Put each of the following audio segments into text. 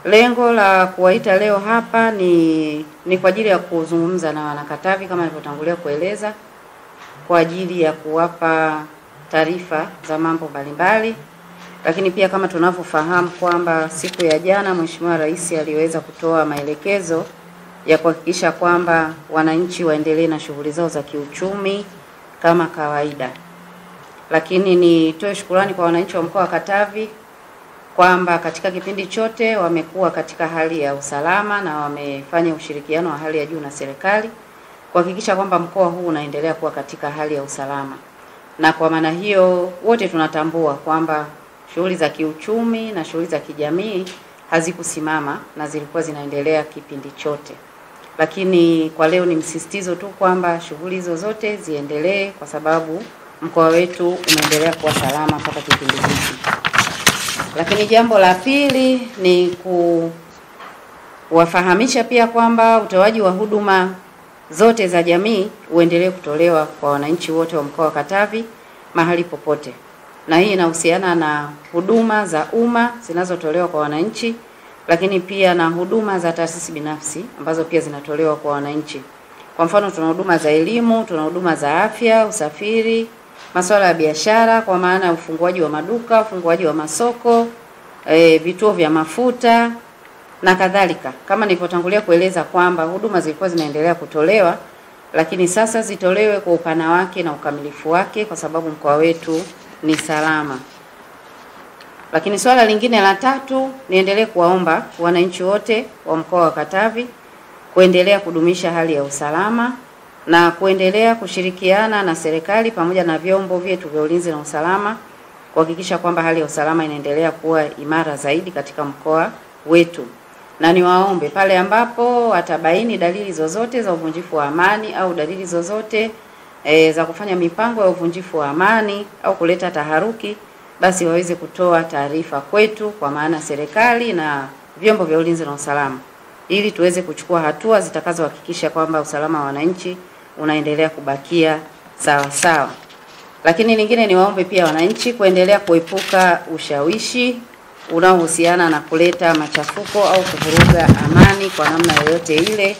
Lengo la kuwaita leo hapa ni kwa ajili ya kuzungumza na wanakatavi kama nilivyotangulia kueleza, kwa ajili ya kuwapa taarifa za mambo mbalimbali. Lakini pia kama tunavyofahamu kwamba siku ya jana Mheshimiwa Rais aliweza kutoa maelekezo ya kuhakikisha kwamba wananchi waendelee na shughuli zao za kiuchumi kama kawaida. Lakini nitoe shukrani kwa wananchi wa mkoa wa Katavi kwamba katika kipindi chote wamekuwa katika hali ya usalama na wamefanya ushirikiano wa hali ya juu na serikali kuhakikisha kwamba mkoa huu unaendelea kuwa katika hali ya usalama. Na kwa maana hiyo wote tunatambua kwamba shughuli za kiuchumi na shughuli za kijamii hazikusimama na zilikuwa zinaendelea kipindi chote. Lakini kwa leo ni msisitizo tu kwamba shughuli hizo zote ziendelee kwa sababu mkoa wetu umeendelea kuwa salama mpaka kipindi hiki. Lakini jambo la pili ni kuwafahamisha pia kwamba utoaji wa huduma zote za jamii uendelee kutolewa kwa wananchi wote wa mkoa wa Katavi mahali popote. Na hii inahusiana na huduma za umma zinazotolewa kwa wananchi, lakini pia na huduma za taasisi binafsi ambazo pia zinatolewa kwa wananchi. Kwa mfano tuna huduma za elimu, tuna huduma za afya, usafiri, masuala ya biashara kwa maana ufunguaji wa maduka, ufunguaji wa masoko, vituo vya mafuta na kadhalika. Kama nilivyotangulia kueleza kwamba huduma zilikuwa zinaendelea kutolewa, lakini sasa zitolewe kwa upana wake na ukamilifu wake kwa sababu mkoa wetu ni salama. Lakini swala lingine la tatu, niendelee kuwaomba wananchi wote wa mkoa wa Katavi kuendelea kudumisha hali ya usalama na kuendelea kushirikiana na serikali pamoja na vyombo vyetu vya ulinzi na usalama kuhakikisha kwamba hali ya usalama inaendelea kuwa imara zaidi katika mkoa wetu. Na niwaombe pale ambapo watabaini dalili zozote za uvunjifu wa amani au dalili zozote za kufanya mipango ya uvunjifu wa amani au kuleta taharuki, basi waweze kutoa taarifa kwetu kwa maana serikali na vyombo vya ulinzi na usalama ili tuweze kuchukua hatua zitakazohakikisha kwamba usalama wa wananchi unaendelea kubakia sawa sawa. Lakini lingine niwaombe pia wananchi kuendelea kuepuka ushawishi unaohusiana na kuleta machafuko au kuvuruga amani kwa namna yoyote ile,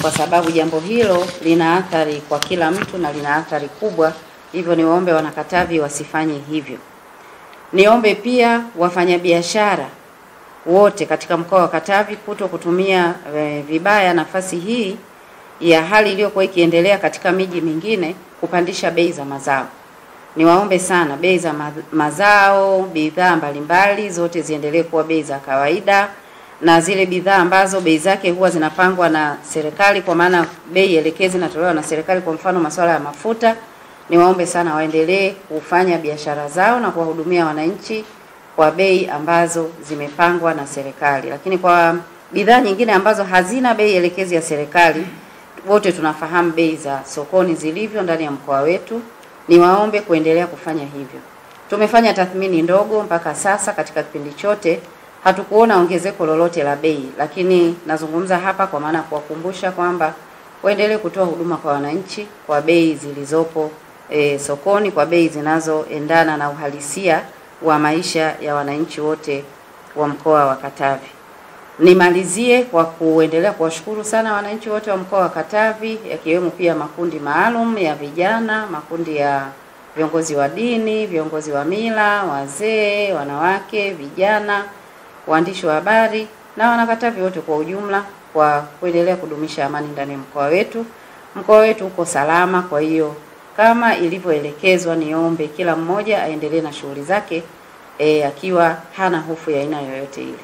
kwa sababu jambo hilo lina athari kwa kila mtu na lina athari kubwa. Hivyo niwaombe wanakatavi wasifanye hivyo. Niombe pia wafanyabiashara wote katika mkoa wa Katavi kutumia vibaya nafasi hii ya hali iliyokuwa ikiendelea katika miji mingine kupandisha bei za mazao. Niwaombe sana bei za mazao, bidhaa mbalimbali zote ziendelee kuwa bei za kawaida, na zile bidhaa ambazo bei zake huwa zinapangwa na serikali kwa maana bei elekezi inatolewa na serikali, kwa mfano masuala ya mafuta, niwaombe sana waendelee kufanya biashara zao na kuwahudumia wananchi kwa bei ambazo zimepangwa na serikali. Lakini kwa bidhaa nyingine ambazo hazina bei elekezi ya serikali, wote tunafahamu bei za sokoni zilivyo ndani ya mkoa wetu, niwaombe kuendelea kufanya hivyo. Tumefanya tathmini ndogo mpaka sasa katika kipindi chote hatukuona ongezeko lolote la bei, lakini nazungumza hapa kwa maana kuwakumbusha kwamba waendelee kutoa huduma kwa wananchi kwa bei zilizopo sokoni, kwa bei zinazoendana na uhalisia wa maisha ya wananchi wote wa mkoa wa Katavi. Nimalizie kwa kuendelea kuwashukuru sana wananchi wote wa mkoa wa Katavi, yakiwemo pia makundi maalum ya vijana, makundi ya viongozi wa dini, viongozi wa mila, wazee, wanawake, vijana, waandishi wa habari na wanakatavi wote kwa ujumla kwa kuendelea kudumisha amani ndani ya mkoa wetu. Mkoa wetu uko salama, kwa hiyo kama ilivyoelekezwa niombe kila mmoja aendelee na shughuli zake akiwa hana hofu ya aina yoyote ile.